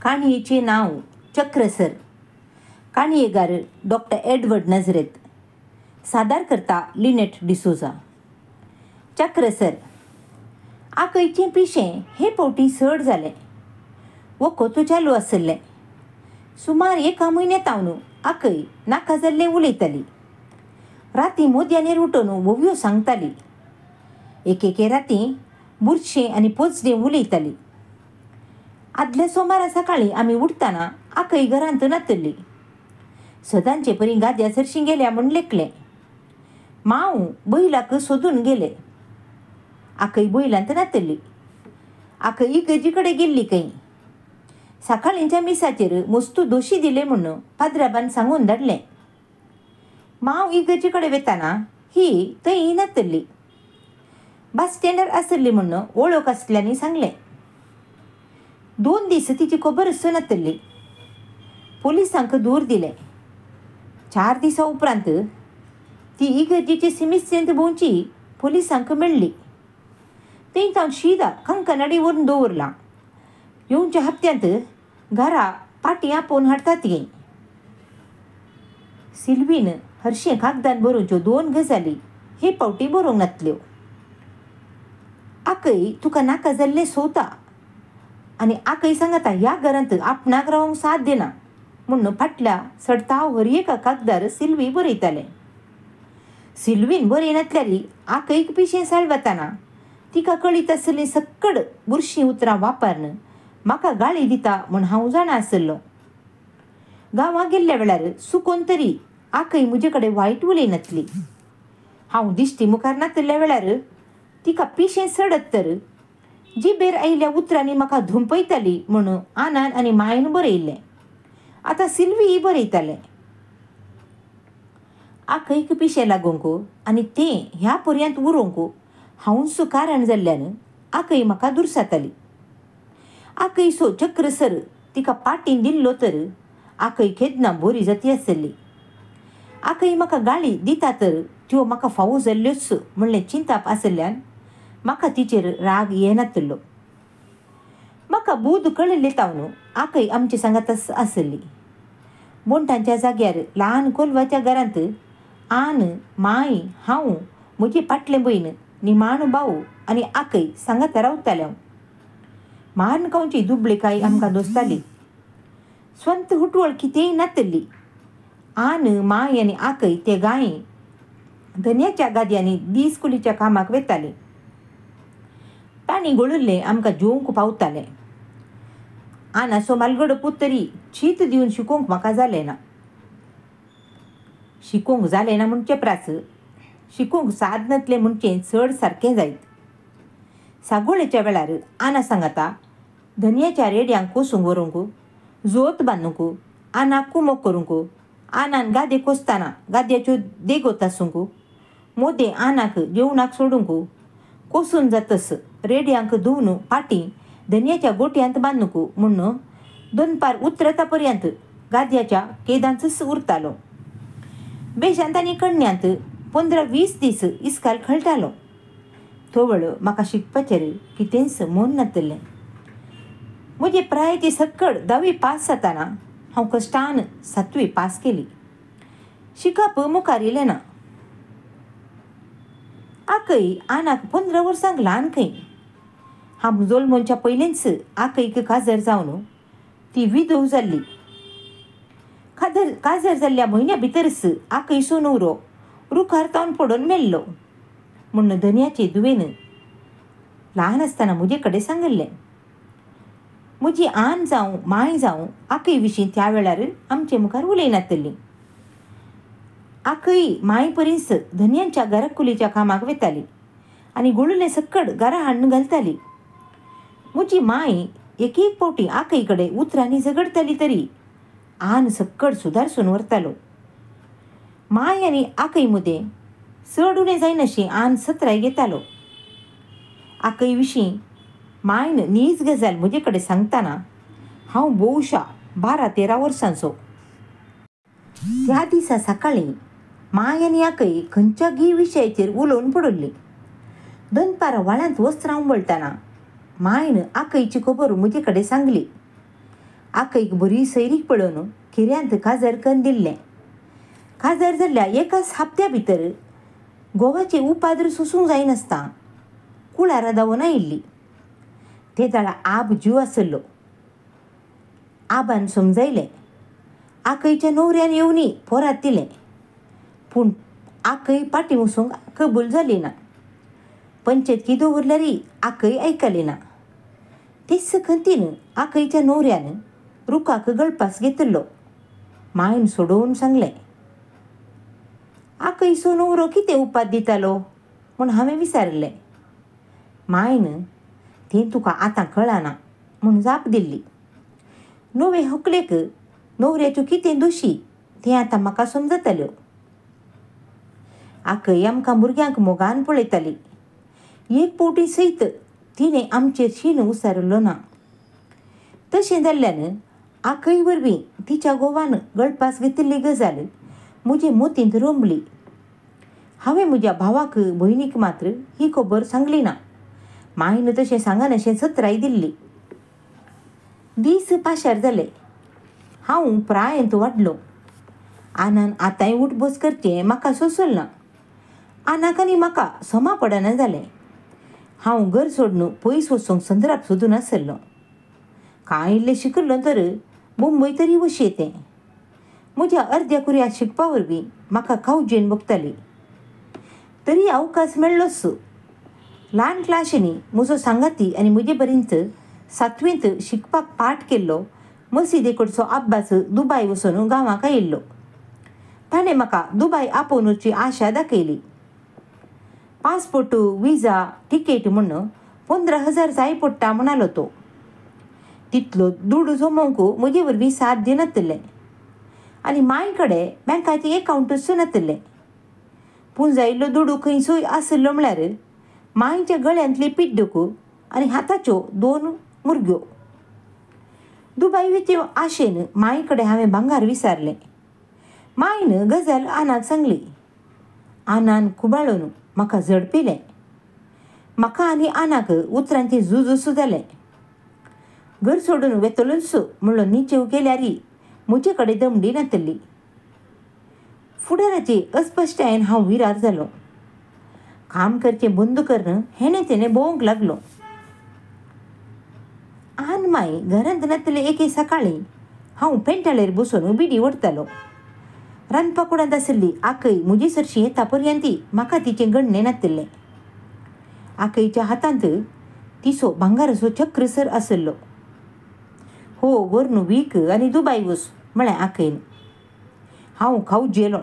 काणयेचें नांव चक्रसर. काणयेकार doctor Edward नजरेत. सादरकर्ता Lynette D'Souza. चक्रसर. आकयचें पिशें हे फावटी चड जालें. वखद चालू आसलें. सुमार 1 म्हयन्यातावन आकय नाका जाल्लें उलयताली. राती मोदयांनी उठून वोवयो सांगताली. एके राती बुरशें आनी पोचडें उलयताली. आदल्या सोमारा सकाळीं आमी उठताना आकय घरांत नातल्ली. सदांचे परी गाद्या सरशीं गेल्या म्हूण लेखलें. मांव बैलाक सोदून गेलें. आकय बैलांत नातल्ली. आकय इगर्जी कडेन गेल्ली खंय. सकाळींच्या मिसाचेर मस्तू दोशी दिले म्हूण पाद्राबान सांगून धाडलें. मांव इगर्जे कडेन वेताना ही थंय नातल्ली. बस स्टँडार आसली म्हूण वळख आसल्यांनी सांगलें. 2 दीस तिची खबरच नातल्ली. पुलिसांक दूर दिलें. 4 दिसां उपरांत ती इगर्जेची सिमिसेंत भोंवची पुलिसांक मेळ्ळी. थंय तावन शिदा कंकनाडी व्हरून दवरलां. येवच्या हप्त्यांत घरा पाटी आपोवन हाडटात गे. सिल्वीन हरशीं कागदान बरोवच्यो 2 गजाली हे फावटी बरोवंक नातल्यो. आकय तुका नाका जाल्लें सोवता आनी आकय सांगता ह्या घरांत आपणाक रावंक साथ दिना म्हूण फाटल्या सडताव हर एका कागदार सिल्वी बरयतालें. सिल्वीन बरयनातल्यारी आकयक पिशें साळवताना तिका कळीत आसलीं सक्कड बुरशीं उतरां वापरन म्हाका गाळी दिता म्हूण हांव जाणा आसलो. गांवां गेल्ल्या वेळार चुकोन तरी आकय म्हजे कडेन वायट उलयनातली. हांव दिश्टी मुखार नातल्या वेळार तिका पिशें सडत तर जिबेर आयिल्ल्या उतरांनी म्हाका धुंपयताली म्हूण आनान आनी मायन बरयल्लें. आतां सिल्वीय बरयतालें. आकयक पिशें लागूंक आनी तें ह्या पर्यंत उरोवंक हांवूच कारण जाल्ल्यान आकय म्हाका दुरसाताली. आकयचो चक्रसर तिका पाटीन दिल्लो तर आकय केदना बरी जाती आसली. आकय म्हाका गाळी दिता तर त्यो म्हाका फावो जाल्ल्योच म्हणलें चिंताप आसल्यान म्हाका तिचेर राग येनातलो. म्हाका बूद कळिल्ले तावन आकय आमचे सांगातच आसली. बोंटांच्या जाग्यार ल्हान कोलवाच्या घरांत आन, माय, हांव, म्हजी पाटलें भयण, निमाण भाऊ आनी आकय सांगात रावताले. मारनकांवची दुबळेकाय आमकां दोसताली. स्वंत हुटवळ कितेंय नातली. आन, माय आनी आकय ते गाय धन्याच्या गादयांनी दीस कुलीच्या कामाक वेताले. तांणी गळुल्लें आमकां जेवंक पावतालें. आनाचो मालगडो पूत तरी शीत दिवन शिकोवंक म्हाका जालें ना. शिकोवंक जालें ना म्हणचे प्रास शिकोवंक साद नातलें म्हणचें चड सारकें जायत. सागोळेच्या वेळार आना सांगता धन्याच्या रेड्यांक कोसूंक व्हरूंक, जोत बांदूंक, आनाक कुमोक करूंक, आनान गादे कोसताना गाद्याच्यो देगो तासूंक, मोदें आनाक जेवणाक सोडूंक, कोसून जातस रेड्यांक धुवन पाटी धन्याच्या गोट्यांत बांदूंक म्हूण दनपार उतरता पर्यंत गाद्याच्या केदांचच उरतालो. बेशांत आनी कण्ण्यांत 15-20 दीस इस्काल खळटालो. तो वेळ म्हाका शिकपाचेर कितेंच मन नातलें. म्हजे प्रायेची सक्कड 10वी पास जाताना हांव कश्टान 7वी पास केली. शिकप मुखार येलें ना. आकय आनाक 15 वर्सांक ल्हान खंय. हांव जल्मोवच्या पयलींच आकयक काजर जावन ती विधव जाल्ली. काजर जाल्ल्या म्हयन्या भितरच आकयचो न्हवरो रुखार तावन पडून मेल्लो म्हूण धन्याचे दुवेन ल्हान आसतना म्हजे कडेन सांगल्लें. म्हजी आन जावं माय जावं आकय विशीं त्या वेळार आमचे मुखार उलयनातली. आकय माय परीस धन्यांच्या घराकुलीच्या कामाक वेताली आनी गळुल्लें सक्कड घरा हाडून घालताली. म्हजी माय एक फावटी आकय कडेन उतरांनी झगडताली तरी आन सक्कड सुदारसून व्हरतालो. माय आनी आकय मदें चड उणें जायनाशी आन सत्राय घेतालो. आकय विशीं मायन नीज गजाल म्हजे कडेन सांगताना हांव भोवशा 12-13 वर्सांचो. त्या दिसा सकाळीं माय आनी आकय खंयच्याय विशयाचेर उलोवन पडल्ली. दनपार व्हाळांत वस्त्रां उमळटाना मायन आकयची खबर म्हजे कडेन सांगली. आकईक बरी सैरीक पळोवन खिऱ्यांत काजार करून दिल्लें. काजार जाल्ल्या एकाच हप्त्या भितर गोवाचे उपाद्र सोसूंक जायनासता कुळारां दावून आयिल्ली. ते जाळा आब जीव आसलो. आबान समजयलें. आकईच्या न्हवऱ्यान येवनी पोरात दिलें. पूण आकय पाटी वसूंक कबूल जाली ना. पंचायतकी दवरल्यारय आकय आयकली ना. तेच खंतीन आकईच्या न्हवऱ्यान रुखाक गळपास घेतलो. मायन सोडोवन सांगलें. आकईचो न्हवरो कितें उपाद दितालो म्हूण हांवें विचारलें. मायन तें तुका आतां कळना म्हूण जाप दिल्ली. नवे व्हंकलेक न्हवऱ्याच्यो कितें दोशी तें आतां म्हाका समजतल्यो. आकय आमकां भुरग्यांक मोगान पळयताली. एक पोवटी सयत तिणें आमचेर शीन उसारलो ना. तशें जाल्ल्यान आकय वरवीं तिच्या घोवान गळपास घेतिल्ली गजाल म्हजे मतींत रोंबली. हांवें म्हज्या भावाक भयणीक मात्र ही खबर सांगली ना. मायन तशें सांगनाशें सत्राय दिल्ली. दीस पाशार जाले. हांव प्रायेंत वाडलो. आनान आतांय उठ बस करचें म्हाका सोंसल ना. आनाक आनी म्हाका समा पडना जालें. हांव घर सोडून पयस वचूंक संद्राप सोदून आसलो. कांय इल्लें शिकलो तर मुंबय तरी वशी येतें. म्हज्या अर्द्या कुऱ्या शिकपा वरवीं म्हाका कावजेन बगताली. तरी अवकाश मेळ्ळोच. ल्हान क्लाशींनी म्हजो सांगाती आनी म्हजे पर्यंत 7वींत शिकपाक पाठ केल्लो मसिदेकडचो अब्बास दुबाय वचून गांवांक आयिल्लो. ताणें म्हाका दुबाय आपोवन वचची आशा दाखयली. पासपोर्ट, विजा, तिकेट म्हूण 15,000 जाय पडटा म्हणालो तो. तितलो दूड जमोवंक म्हजे वरवीं साथ दिनातलें. आनी माय कडेन बँकाचें एकावंटूच नातलें. पूण जायिल्लो दूड खंयसोय आसलो म्हळ्यार मायच्या गळ्यांतली पिड्डूक आनी हाताच्यो 2 मुरग्यो. दुबाय वचे आशेन माय कडेन हांवें भांगार विचारलें. मायन गजाल आनाक सांगली. आनान कुबाळून म्हाका झडपिलें. म्हाका आनी आनाक उतरांचें झूज जालें. घर सोडून वेतलोच म्हणलो निचेव केल्यारय म्हजे कडेन दमडी नातली. फुडाराचे अस्पश्टायेन हांव विरार जालो. काम करचें बंद करून हेणे तेणें भोंवंक लागलो. आन माय घरांत नातले एके सकाळीं हांव पेंटाळेर बसून बिडी ओडतालो. रांदपा कुडांत आसली आकय म्हजे सरशी येता पर्यंत म्हाका तिचें गणनें नातलें. आकयच्या हातांत तिचो भांगाराचो चक्रसर आसलो. हो व्हरून वीक आनी दुबाय वच म्हळें आकयन. हांव खावजेलो.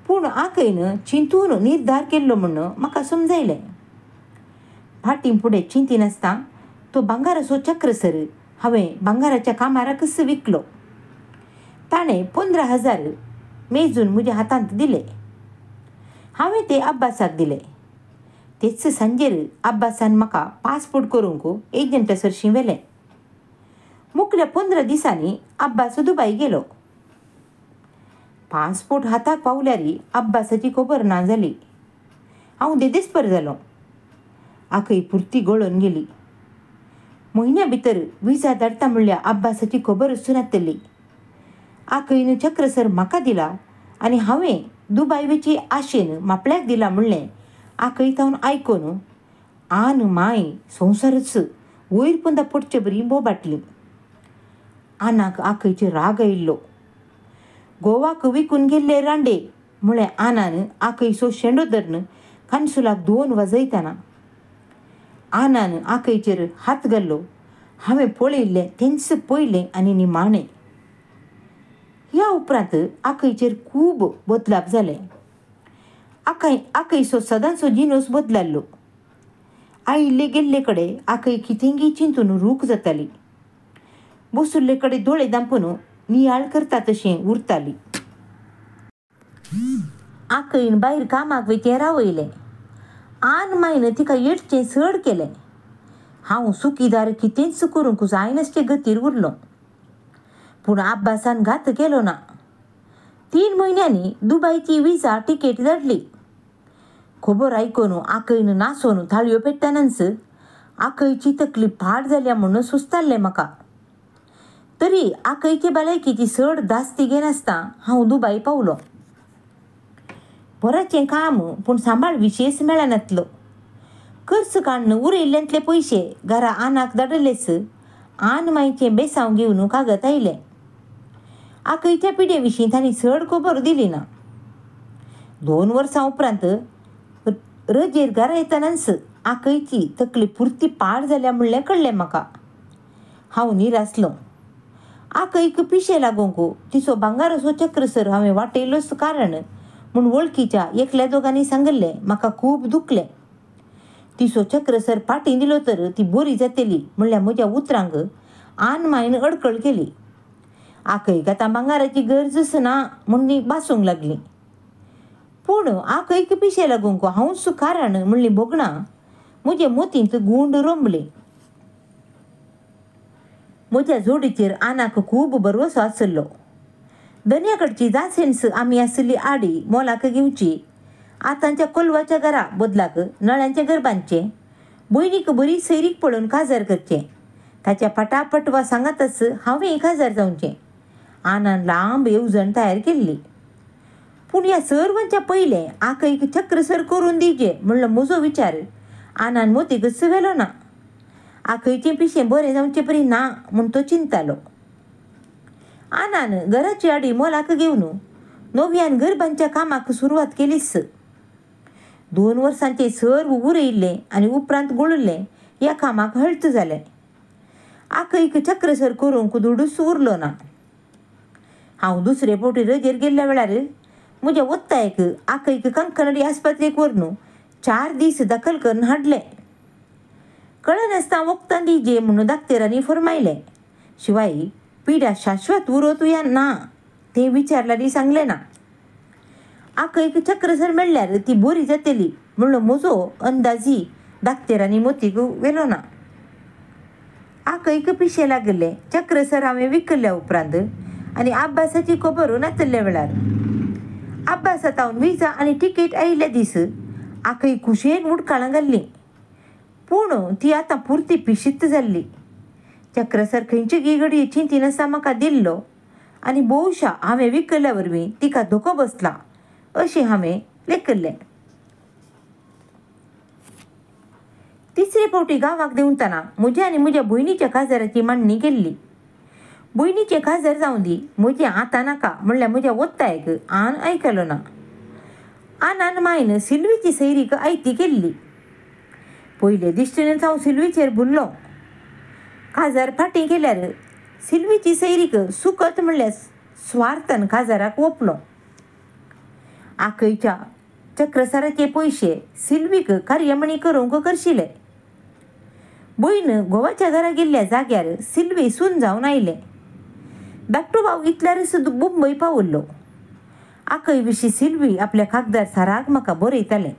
पूण आकयन चिंतून निर्धार केल्लो म्हूण म्हाका समजयलें. फाटीं फुडें चिंतिनासतना तो भांगाराचो चक्रसर हांवें भांगाराच्या कामाराकच विकलो. ताणें 15,000 मेजून म्हज्या हातांत दिले. हांवें ते अब्बासाक दिले. तेच सांजेर अब्बासान म्हाका पासपोर्ट करूंक एजंटा सरशी व्हेलें. मुखल्या 15 दिसांनी अब्बास दुबाय गेलो. पासपोर्ट हाताक पावल्यारय अब्बासाची खबर ना जाली. हांव देदेस्पर जालो. आकय पुर्ती गळोन गेली. म्हयन्या भितर विजा धाडटा म्हणल्या अब्बासाची खबरच नातली. आकयन चक्रसर म्हाका दिला आनी हांवें दुबाय वचे आशेन मापल्याक दिला म्हणलें आकयतावन आयकून आन माय संवसारच वयर पोंदा पडचे बरी बोबाटली. आनाक आकयचेर राग आयिल्लो. गोवाक विकून गेल्ले रांडे म्हळें आनान आकयचो शेंडो धरून कांसुलाक 2 वाजयतना. आनान आकयचेर हात घाल्लो. हांवें पळयल्लें तेंच पयलें आनी निमाणें. ह्या उपरांत आकयचेर खूब बदलाव जाले. आकयचो सदांचो जिनस बदलाल्लो. आयिल्ले गेल्ले कडेन आकय कितेंगी चिंतून रूख जाताली. बसुल्ले कडेन दोळे धांपून नियाळ करता तशें उरताली. आकयन भायर कामाक वयचें रावयलें. आन मायन तिका येडचें चड केलें. हांव सुखीदार कितेंच करूंक जायनासचे गतीर उरलो. पूण अब्बासान घात केलो ना. 3 म्हयन्यांनी दुबायची विजा तिकेट धाडली. खबर आयकून आकयन नाचोन थाळयो पेट्टनाच आकयची तकली पाड जाल्या म्हूण सुस्तारलें म्हाका. तरी आकईचे भलायकीची चड दास्ती घेनासता हांव दुबाई पावलो. बराचें काम पूण सांबाळ विशेष मेळनातलो. खर्च काडून उरयल्ल्यांतले पयशे घरा आनाक धाडलेस आन मायचें बेसांव घेवन कागद आयले. आकईच्या पिडे विशीं तांणी चड खबर दिली ना. 2 वर्सां उपरांत रजेर घरा येतानाच आकईची तकली पुर्ती पाड जाल्या म्हणलें कळ्ळें म्हाका. हांव निरासलों. आकईक पिशे लागूंक तिचो भांगाराचो चक्रसर हांवें वाटयलोच कारण म्हूण वळखीच्या एकल्या दोगांनी सांगलें म्हाका खूब दुखलें. तिचो चक्रसर फाटीं दिलो तर ती बरी जातली म्हणल्या म्हज्या उतरांक आन मायन अडकळ केली. आकईक आतां भांगाराची गरजच ना म्हूण भासूंक लागली. पूण आकईक पिशे लागूंक हांवच कारण म्हणली भोगणां म्हजे मोतींत गुंड रोंबली. म्हज्या जोडीचेर आनाक खूब भरवसो आसलो. दन्या कडची जासेन्स आमी आसली आडी मोलाक घेवची. आतांच्या कोलवाच्या घरा बदलाक नळ्यांच्या गरबांचे भयणीक बरी सैरीक पळोवन काजार करचें. ताच्या फटाफट वा सांगातच हांवें काजार जावचें. आनान लांब येवजण तयार केल्ली. पूण ह्या सर्वांच्या पयलें आकईक चक्रसर करून दिवचें म्हणलो म्हजो विचार आनान मोतीकच व्हेलो ना. आकईचें पिशें बरें जावचें परी ना म्हूण तो चिंतालो. आनान घराची आडी मोलाक घेवन नव्यान गरबांच्या कामाक सुरवात केलीच. 2 वर्सांचें सर्व उरयिल्लें आनी उपरांत गळुल्लें ह्या कामाक हळत जालें. आकईक चक्रसर करूंक दुडूच उरलो ना. हांव दुसरे फावटी रजेर गेल्ल्या वेळार म्हज्या वत्तायक आकईक कंकनाडी आस्पत्रेक व्हरून 4 दीस दाखल करून हाडलें. कळनासतना वखदां दिवचें म्हूण दाक्तरांनी फरमायलें. शिवाय पिड्या शाश्वत उरत ना तें विचारल्यार सांगलें ना. आकईक चक्रसर मेळ्ळ्यार ती बरी जातली म्हणलो म्हजो अंदाजी दाक्तरांनी मोतीक व्हेलो ना. आकईक पिशे लागले. चक्रसर हांवें विकल्ल्या उपरांत आनी अभ्यासाची खबर नासल्या वेळार अभ्यासांत विजा आनी तिकेट आयिल्ल्या दीस आकई खुशेन उडकाळां घाल्ली. पूण ती आतां पुर्ती पिशीत जाल्ली. चक्रसर खंयची घडये चिंतीनासतना म्हाका दिल्लो आनी भोवशा हांवें विकल्ल्या वरवीं तिका धोको बसला अशें हांवें लेखिल्लें. तिसरे फावटी गांवाक देंवतना म्हज्या आनी म्हज्या भयणीच्या काजाराची मांडणी केल्ली. भयणीचें काजार जावं दी म्हजें आतां नाका म्हणल्यार म्हज्या वत्तायक आन आयकलो ना. आनान मायन सिल्वीची सैरीक आयती केल्ली. पयले दिश्टीनच हांव सिल्वीचेर भुल्लो. काजार फाटीं केल्यार सिल्वीची सैरीक सुकत म्हणल्यार स्वार्थान काजाराक ओपलो. आकईच्या चक्रसराचे पयशे सिल्वीक कार्यमणी करूंक करशिले. भयण घोवाच्या घरा गेल्ल्या जाग्यार सिल्वी सून जावन आयलें. धाकटो भाव इतल्यारच मुंबय पावल्लो. आकई विशीं सिल्वी आपल्या कागदार साराक म्हाका बरयतालें.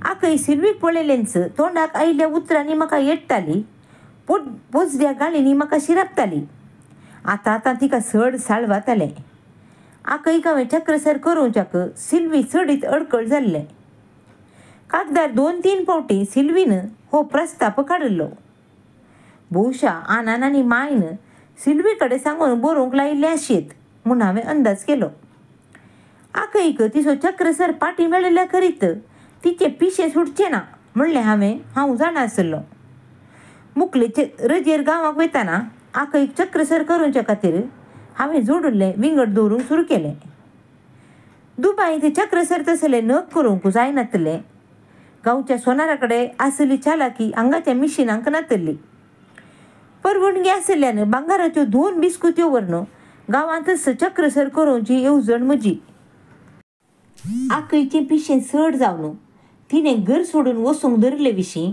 आकई सिल्वीक पळयलेंच तोंडाक आयिल्ल्या उतरांनी म्हाका येडटाली. पोजद्या गाळींनी म्हाका शिरापताली. आतां तिका चड साळवातालें. आकईक हांवें चक्रसर करूंच्याक सिल्वी चडीत अडकळ जाल्लें. कागदार 2-3 फावटी सिल्वीन हो प्रस्ताप काडलो. भोवशा आनान आनी मायन सिल्वी कडेन सांगून बरोवंक लायिल्लें आशेत म्हूण हांवें अंदाज केलो. आकईक तिचो चक्रसर पाटी मेळिल्ल्या करीत तिचे पिशे सुटचे ना म्हणलें हांव जाणा आसलो. मुकलेचे रजेर गांवाक वयताना आकईक चक्रसर करूंच्या खातीर हांवें जोडुल्लें विंगड दवरूंक सुरू केलें. दुबायंत चक्रसर तसलें नग करूंक जायनातलें. गांवच्या सोनारा कडेन आसली चालाकी हांगाच्या मिशिनांक नातली. परवणगी आसल्यान भांगाराच्यो 2 बिस्कुत्यो व्हरून गांवांतच चक्रसर करूंची येवजण म्हजी. आकईचें पिशें चड जावन तिणें घर सोडून वचूंक धरले विशीं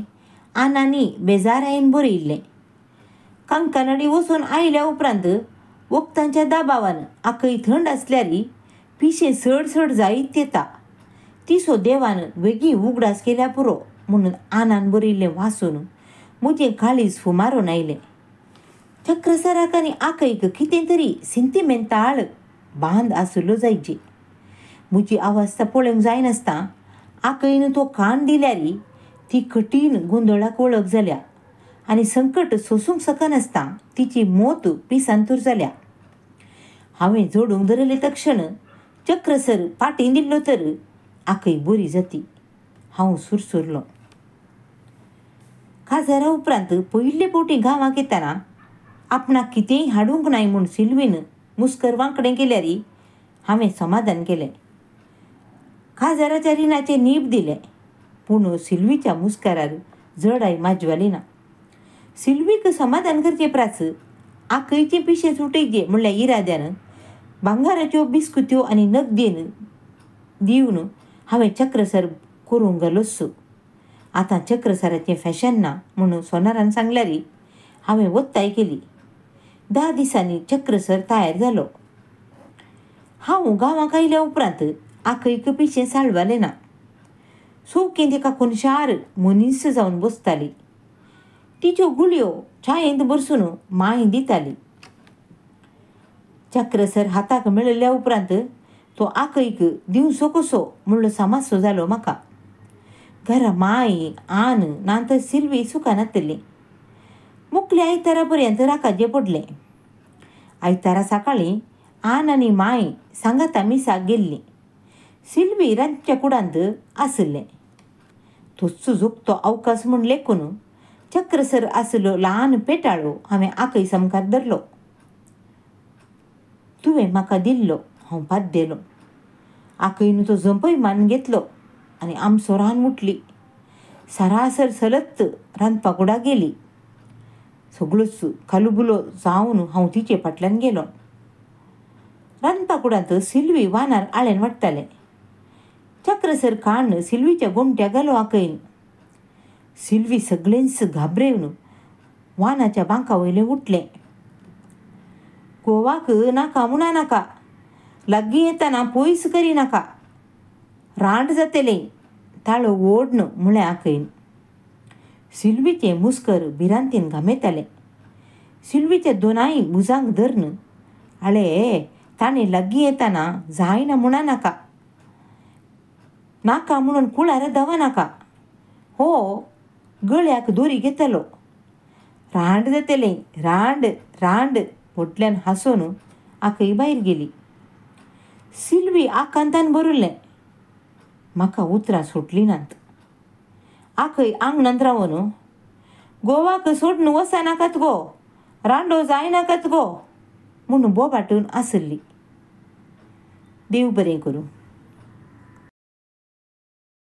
आनांनी बेजारायेन बरयिल्लें. कंकनाडी वचून आयल्या उपरांत वखदांच्या दाबावान आकई थंड आसल्यारी पिशें चड जायत येता. तिचो देवान वेगळी उगडास केल्या पुरो म्हणून आनान बरयिल्लें वाचून म्हजें काळीज फुमारून आयलें. चक्रसराक आनी आकईक कितें तरी सेंटिमेंटाळ बांद आसलो जायची. म्हजी अवस्था पळोवंक जायनासतना आकईन तो कान दिल्यारी ती कठीण गोंदळाक वळख जाल्या आनी संकट सोसूंक सकनासता तिची मोत पिसांतूर जाल्या. हांवें जोडूंक धरले तक्षण चक्रसर पाटी दिल्लो तर आखय बरी जाती. हांव सुरसुरलो. काजारा उपरांत पयले फावटी गांवांत येताना आपणाक कितेंय हाडूंक नाय म्हूण सिल्वीन मुस्कर वांकडें केल्यार हांवें समाधान केलें. काजाराच्या रिणाचें नीब दिलें, पूण सिल्वीच्या मुस्कारार जडाय माजवाली ना. सिल्वीक समाधान करचे प्राच आखयचे पिशे सुटयचे म्हणल्या इराद्यान भांगाराच्यो बिस्कुत्यो आनी नगदेन दिवन हांवें चक्रसर करूंक गेलोच. आतां चक्रसराचें फॅशन ना म्हणून सोनारान सांगल्यार हांवें वत्ताय केली. 10 दिसांनी चक्रसर तयार जालो. हांव गांवांक आयल्या उपरांत आखयक पिशें साळवालें ना. सोवकें तेका कोनशार मनीस जावन बसताली. तिच्यो गुळयो चायेंत भरसून माय दिताली. चक्रसर हाताक मेळिल्ल्या उपरांत तो आखयक दिवचो कसो म्हणलो सामासो जालो म्हाका. घरा माय आन नांतर सिल्वी सुखान आसतली. मुखल्या आयतारा पर्यंत राखाचें पडलें. आयतारा सकाळीं आन आनी माय सांगाता मिसाक गेल्लीं. सिल्वी रांदच्या कुडांत आसलें. तोच जोगतो अवकाश म्हूण लेखून चक्रसर आसलो ल्हान पेटाळो हांवें आखय समकार धरलो. तुवें म्हाका दिल्लो हांव पाद्देलो. आखयन तो जपयमान घेतलो आनी आमसो रान मुटली. सरासर चलत रांदपा कुडाक गेली. सगळोच कालुबुलो जावन हांव तिचे फाटल्यान गेलो. रांदपा कुडांत सिल्वी वानार आळेन वाडटालें. चक्रसर काण सिल्वीच्या गोमट्याक घालो आखयन. सिल्वी सगळेंच घाबरेवन वानाच्या बांका वयलें उठलें. गोवाक नाका म्हणा नाका, लागीं येताना पयस करिनाका, रांड जातलें, ताळो ओडन म्हळें आखयन. सिल्वीचें मुस्कर भिरांतीन घामेतालें. सिल्वीच्या दोनाय भुजांक धरन आळे ताणें लागीं येताना जायना म्हणा नाका, नाका म्हणून कुळार धांवा नाका. हो गळ्याक दोरी घेतलो. रांड जातलें, रांड रांड व्हडल्यान हांसून आखय भायर गेली. सिल्वी आकांतान भरिल्लें. म्हाका उतरां सुटलीं नात. आखय आंगणांत रावन गोवाक सोडून वचनाकात गो, रांडो जायनाकात गो म्हूण बोबाटून आसली. देव बरें करूं.